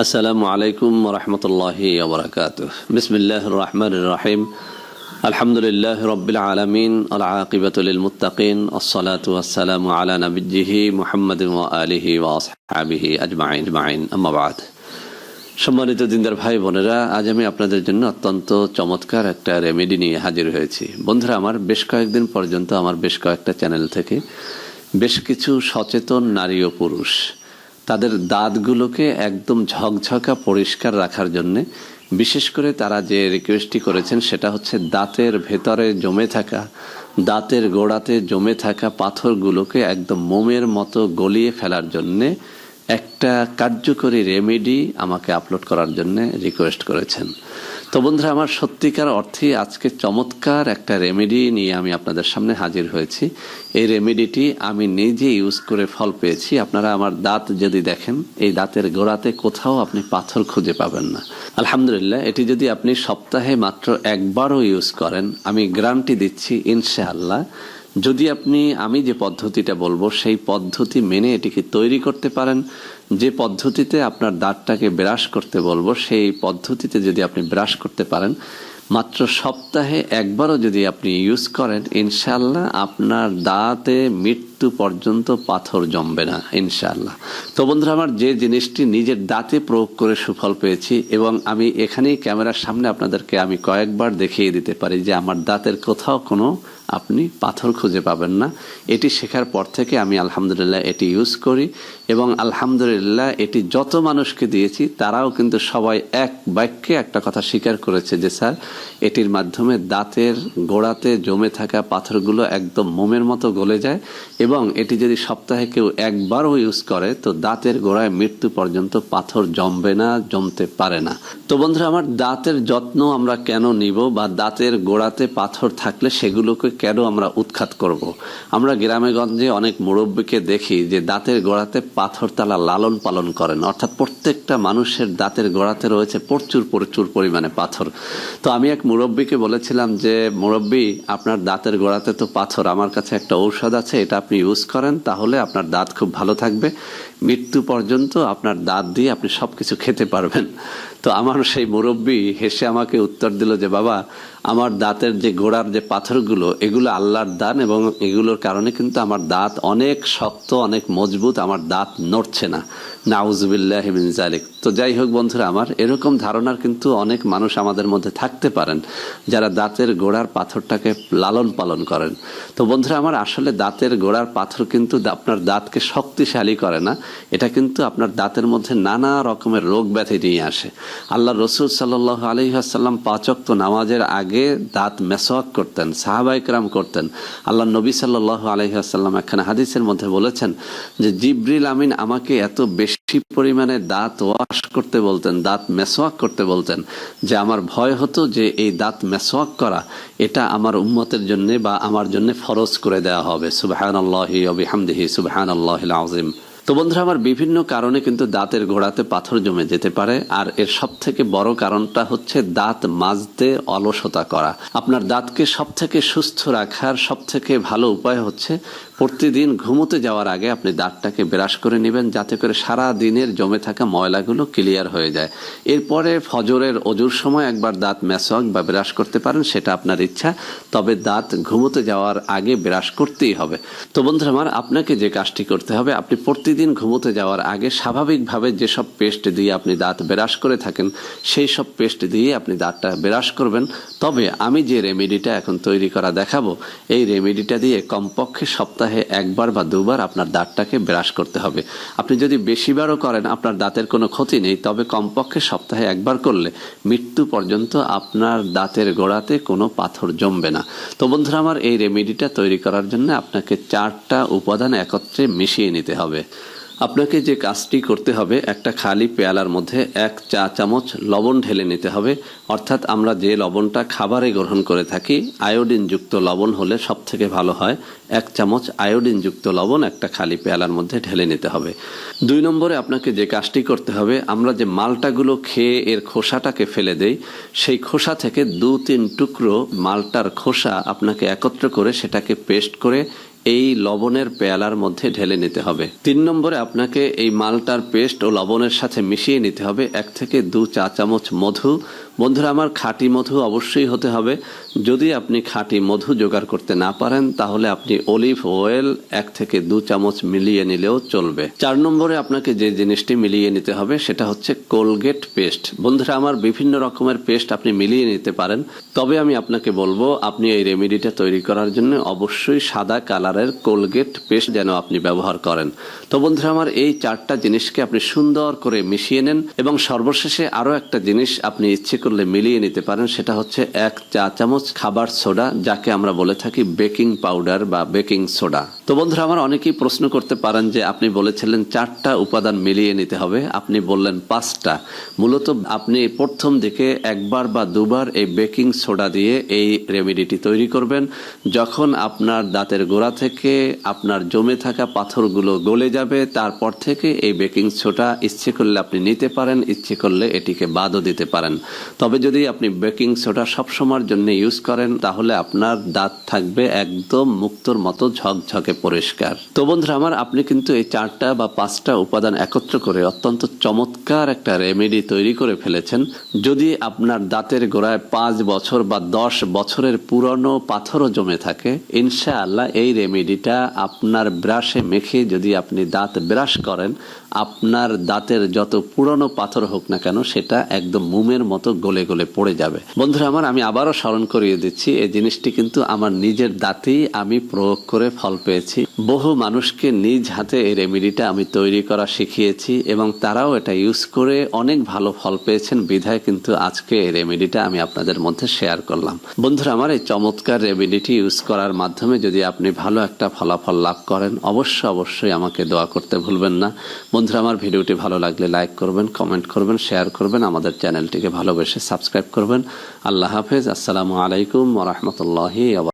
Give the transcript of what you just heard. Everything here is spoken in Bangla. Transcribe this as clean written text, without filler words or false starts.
আসসালামু আলাইকুম ওরহমতুল্লাহি ওবরাকাতুহ। বিসমিল্লাহির রহমানির রহিম। আলহামদুলিল্লাহি রাব্বিল আলামিন ওয়াল আকিবাতু লিল মুত্তাকিন ওয়াসসালাতু ওয়াসসালামু আলা নাবিয়্যিহি মুহাম্মাদিন ওয়া আলিহি ওয়া আসহাবিহি আজমাইন আম্মা বা'দ। সম্মানিত দিনদার ভাই বোনেরা, আজ আমি আপনাদের জন্য অত্যন্ত চমৎকার একটা রেমেডি নিয়ে হাজির হয়েছি। বন্ধুরা, আমার বেশ কয়েকদিন পর্যন্ত আমার বেশ কয়েকটা চ্যানেল থেকে বেশ কিছু সচেতন নারী ও পুরুষ তাদের দাঁতগুলোকে একদম ঝকঝকা পরিষ্কার রাখার জন্যে বিশেষ করে তারা যে রিকোয়েস্টটি করেছেন সেটা হচ্ছে দাঁতের ভেতরে জমে থাকা, দাঁতের গোড়াতে জমে থাকা পাথরগুলোকে একদম মোমের মতো গলিয়ে ফেলার জন্যে একটা কার্যকরী রেমেডি আমাকে আপলোড করার জন্য রিকোয়েস্ট করেছেন। তো বন্ধুরা, আমার সত্যিকার অর্থে আজকে চমৎকার একটা রেমেডি নিয়ে আমি আপনাদের সামনে হাজির হয়েছি। এই রেমেডিটি আমি নিজে ইউজ করে ফল পেয়েছি। আপনারা আমার দাঁত যদি দেখেন, এই দাঁতের গোড়াতে কোথাও আপনি পাথর খুঁজে পাবেন না। আলহামদুলিল্লাহ, এটি যদি আপনি সপ্তাহে মাত্র একবারও ইউজ করেন, আমি গ্যারান্টি দিচ্ছি ইনশাআল্লাহ, যদি আপনি আমি যে পদ্ধতিটা বলবো সেই পদ্ধতি মেনে এটিকে তৈরি করতে পারেন, যে পদ্ধতিতে আপনার দাঁতটাকে ব্রাশ করতে বলবো সেই পদ্ধতিতে যদি আপনি ব্রাশ করতে পারেন, মাত্র সপ্তাহে একবারও যদি আপনি ইউজ করেন, ইনশাআল্লাহ আপনার দাঁতে মৃত্যু পর্যন্ত পাথর জমবে না ইনশাআল্লাহ। তো বন্ধুরা, আমার যে জিনিসটি নিজের দাঁতে প্রয়োগ করে সুফল পেয়েছি এবং আমি এখানেই ক্যামেরার সামনে আপনাদেরকে আমি কয়েকবার দেখিয়ে দিতে পারি যে আমার দাঁতের কোথাও কোনো আপনি পাথর খুঁজে পাবেন না। এটি শেখার পর থেকে আমি আলহামদুলিল্লাহ এটি ইউজ করি এবং আলহামদুলিল্লাহ এটি যত মানুষকে দিয়েছি তারাও কিন্তু সবাই এক বাক্যে একটা কথা স্বীকার করেছে যে স্যার, এটির মাধ্যমে দাঁতের গোড়াতে জমে থাকা পাথরগুলো একদম মোমের মতো গলে যায় এবং এটি যদি সপ্তাহে কেউ একবারও ইউজ করে তো দাঁতের গোড়ায় মৃত্যু পর্যন্ত পাথর জমবে না, জমতে পারে না। তো বন্ধুরা, আমার দাঁতের যত্ন আমরা কেন নিব বা দাঁতের গোড়াতে পাথর থাকলে সেগুলোকে কেন আমরা উৎখাত করব? আমরা গ্রামে গঞ্জে অনেক মুরব্বীকে দেখি যে দাঁতের গোড়াতে পাথর তারা লালন পালন করেন, অর্থাৎ প্রত্যেকটা মানুষের দাঁতের গোড়াতে রয়েছে প্রচুর প্রচুর পরিমাণে পাথর। তো আমি এক মুরব্বীকে বলেছিলাম যে মুরব্বী, আপনার দাঁতের গোড়াতে তো পাথর, আমার কাছে একটা ঔষধ আছে, এটা আপনি ইউজ করেন, তাহলে আপনার দাঁত খুব ভালো থাকবে, মৃত্যু পর্যন্ত আপনার দাঁত দিয়ে আপনি সব কিছু খেতে পারবেন। তো আমার সেই মুরব্বী হেসে আমাকে উত্তর দিল যে বাবা, আমার দাঁতের যে গোড়ার যে পাথরগুলো, এগুলো আল্লাহর দান এবং এগুলোর কারণে কিন্তু আমার দাঁত অনেক শক্ত, অনেক মজবুত, আমার দাঁত নড়ছে না। নাউজুবিল্লাহি মিন যালিক। তো যাই হোক বন্ধুরা, আমার এরকম ধারণার কিন্তু অনেক মানুষ আমাদের মধ্যে থাকতে পারেন যারা দাঁতের গোড়ার পাথরটাকে লালন পালন করেন। তো বন্ধুরা আমার, আসলে দাঁতের গোড়ার পাথর কিন্তু আপনার দাঁতকে শক্তিশালী করে না, এটা কিন্তু আপনার দাঁতের মধ্যে নানা রকমের রোগ ব্যাধি নিয়ে আসে। আল্লাহ রসুল সাল্লাল্লাহু আলাইহি ওয়াসাল্লাম 5 ওয়াক্ত নামাজের আগে দাঁত মেসওয়াক করতেন, সাহাবায়ে কেরাম করতেন। আল্লাহ নবী সাল্লাল্লাহু আলাইহি ওয়াসাল্লাম একখানা হাদিসের মধ্যে বলেছেন যে জিবরিল আমিন আমাকে এত বেশি পরিমাণে দাঁত ওয়াশ করতে বলতেন, দাঁত মেসওয়াক করতে বলতেন, যে আমার ভয় হতো যে এই দাঁত মেসওয়াক করা এটা আমার উম্মতের জন্য বা আমার জন্য ফরজ করে দেওয়া হবে। সুবহানাল্লাহি ওয়া বিহামদিহি সুবহানাল্লাহিল আযীম। তো বন্ধুরা আমার, বিভিন্ন কারণে কিন্তু দাঁতের গোড়াতে পাথর জমে যেতে পারে, আর এর সব থেকে বড় কারণটা হচ্ছে দাঁত মাজতে অলসতা করা। আপনার দাঁতকে সব থেকে সুস্থ রাখার সব থেকে ভালো উপায় হচ্ছে প্রতিদিন ঘুমোতে যাওয়ার আগে আপনি দাঁতটাকে ব্রাশ করে নেবেন, যাতে করে সারা দিনের জমে থাকা ময়লাগুলো ক্লিয়ার হয়ে যায়। এরপরে ফজরের অজুর সময় একবার দাঁত মেসওয়াক বা ব্রাশ করতে পারেন, সেটা আপনার ইচ্ছা, তবে দাঁত ঘুমোতে যাওয়ার আগে ব্রাশ করতেই হবে। তো বন্ধুরা আমার, আপনাকে যে কাজটি করতে হবে, আপনি প্রতিদিন ঘুমোতে যাওয়ার আগে স্বাভাবিকভাবে যেসব পেস্ট দিয়ে আপনি দাঁত ব্রাশ করে থাকেন সেই সব পেস্ট দিয়ে আপনি দাঁতটা ব্রাশ করবেন। তবে আমি যে রেমেডিটা এখন তৈরি করা দেখাবো, এই রেমেডিটা দিয়ে কমপক্ষে সপ্তাহে একবার বা দুবার আপনার দাঁতটাকে ব্রাশ করতে হবে। আপনি যদি বেশিবারও করেন আপনার দাঁতের কোনো ক্ষতি নেই, তবে কমপক্ষে সপ্তাহে একবার করলে মৃত্যু পর্যন্ত আপনার দাঁতের গোড়াতে কোনো পাথর জমবে না। তো বন্ধুরা আমার, এই রেমেডিটা তৈরি করার জন্য আপনাকে 4টা উপাদান একত্রে মিশিয়ে নিতে হবে। আপনাকে যে কাজটি করতে হবে, একটা খালি পেয়ালার মধ্যে 1 চা চামচ লবণ ঢেলে নিতে হবে। অর্থাৎ আমরা যে লবণটা খাবারে গ্রহণ করে থাকি, আয়োডিনযুক্ত লবণ হলে সব থেকে ভালো হয়। 1 চামচ আয়োডিনযুক্ত লবণ একটা খালি পেয়ালার মধ্যে ঢেলে নিতে হবে। 2 নম্বরে আপনাকে যে কাজটি করতে হবে, আমরা যে মালটাগুলো খেয়ে এর খোসাটাকে ফেলে দেই, সেই খোসা থেকে 2-3 টুকরো মালটার খোসা আপনাকে একত্র করে সেটাকে পেস্ট করে এই লবণের পেয়ালার মধ্যে ঢেলে নিতে হবে। 3 নম্বরে আপনাকে এই মালটার পেস্ট ও লবণের সাথে মিশিয়ে নিতে হবে 1 থেকে 2 চা চামচ মধু। বন্ধুরা আমার, খাঁটি মধু অবশ্যই হতে হবে। যদি আপনি খাঁটি মধু জোগাড় করতে না পারেন তাহলে আপনি অলিভ অয়েল 1 থেকে 2 চামচ মিলিয়ে নিলেও চলবে। 4 নম্বরে আপনাকে যে জিনিসটি মিলিয়ে নিতে হবে সেটা হচ্ছে কোলগেট পেস্ট। বন্ধুরা আমার, বিভিন্ন রকমের পেস্ট আপনি মিলিয়ে নিতে পারেন, তবে আমি আপনাকে বলবো আপনি এই রেমেডিটা তৈরি করার জন্য অবশ্যই সাদা কালারের কোলগেট পেস্ট যেন আপনি ব্যবহার করেন। তো বন্ধুরা আমার, এই 4টা জিনিসকে আপনি সুন্দর করে মিশিয়ে নেন এবং সর্বশেষে আরো একটা জিনিস আপনি ইচ্ছে করলে মিলিয়ে নিতে পারেন, সেটা হচ্ছে 1 চা চামচ খাবার সোডা, যাকে আমরা বলে থাকি বেকিং পাউডার বা বেকিং সোডা। তো বন্ধুরা আমার, অনেকেই প্রশ্ন করতে পারেন যে আপনি বলেছিলেন 4টা উপাদান মিলিয়ে নিতে হবে, আপনি বললেন 5টা। মূলত আপনি প্রথম দিকে 1বার বা 2বার এই বেকিং সোডা দিয়ে এই রেমেডিটি তৈরি করবেন। যখন আপনার দাঁতের গোড়া থেকে আপনার জমে থাকা পাথরগুলো গলে যাবে, তারপর থেকে এই বেকিং সোডা ইচ্ছে করলে আপনি নিতে পারেন, ইচ্ছে করলে এটিকে বাদও দিতে পারেন। তবে যদি আপনি বেকিং সোডা সবসময়ের জন্য ইউজ করেন তাহলে আপনার দাঁত থাকবে একদম মুক্তোর মতো ঝকঝকে পরিষ্কার। তো বন্ধুরা আমার, আপনি কিন্তু এই 4টা বা 5টা উপাদান একত্র করে অত্যন্ত চমৎকার একটা রেমেডি তৈরি করে ফেলেছেন। যদি আপনার দাঁতের গোড়ায় 5 বছর বা 10 বছরের পুরনো পাথরও জমে থাকে, ইনশাআল্লাহ এই রেমেডিটা আপনার ব্রাশে মেখে যদি আপনি দাঁত ব্রাশ করেন, আপনার দাঁতের যত পুরনো পাথর হোক না কেন সেটা একদম মোমের মতো গলে গলে পড়ে যাবে। বন্ধুরা আমার, আমি আবারও স্মরণ করিয়ে দিচ্ছি, এই জিনিসটি কিন্তু আমার নিজের দাঁতেই আমি প্রয়োগ করে ফল পেয়েছি। বহু মানুষকে নিজ হাতে এই রেমেডিটা আমি তৈরি করা শিখিয়েছি এবং তারাও এটা ইউজ করে অনেক ভালো ফল পেয়েছেন। বিধায় কিন্তু আজকে এই রেমেডিটা আমি আপনাদের মধ্যে শেয়ার করলাম। বন্ধুরা আমার, এই চমৎকার রেমেডিটি ইউজ করার মাধ্যমে যদি আপনি ভালো একটা ফলাফল লাভ করেন, অবশ্যই আমাকে দোয়া করতে ভুলবেন না। বন্ধুরা আমার, ভিডিওটি ভালো লাগলে লাইক করবেন, কমেন্ট করবেন, শেয়ার করবেন, আমাদের চ্যানেলটিকে ভালোবেসে সাবস্ক্রাইব করবেন। আল্লাহ হাফেজ। আসসালামু আলাইকুম ওয়া রাহমাতুল্লাহি ওয়া বারাকাতুহু।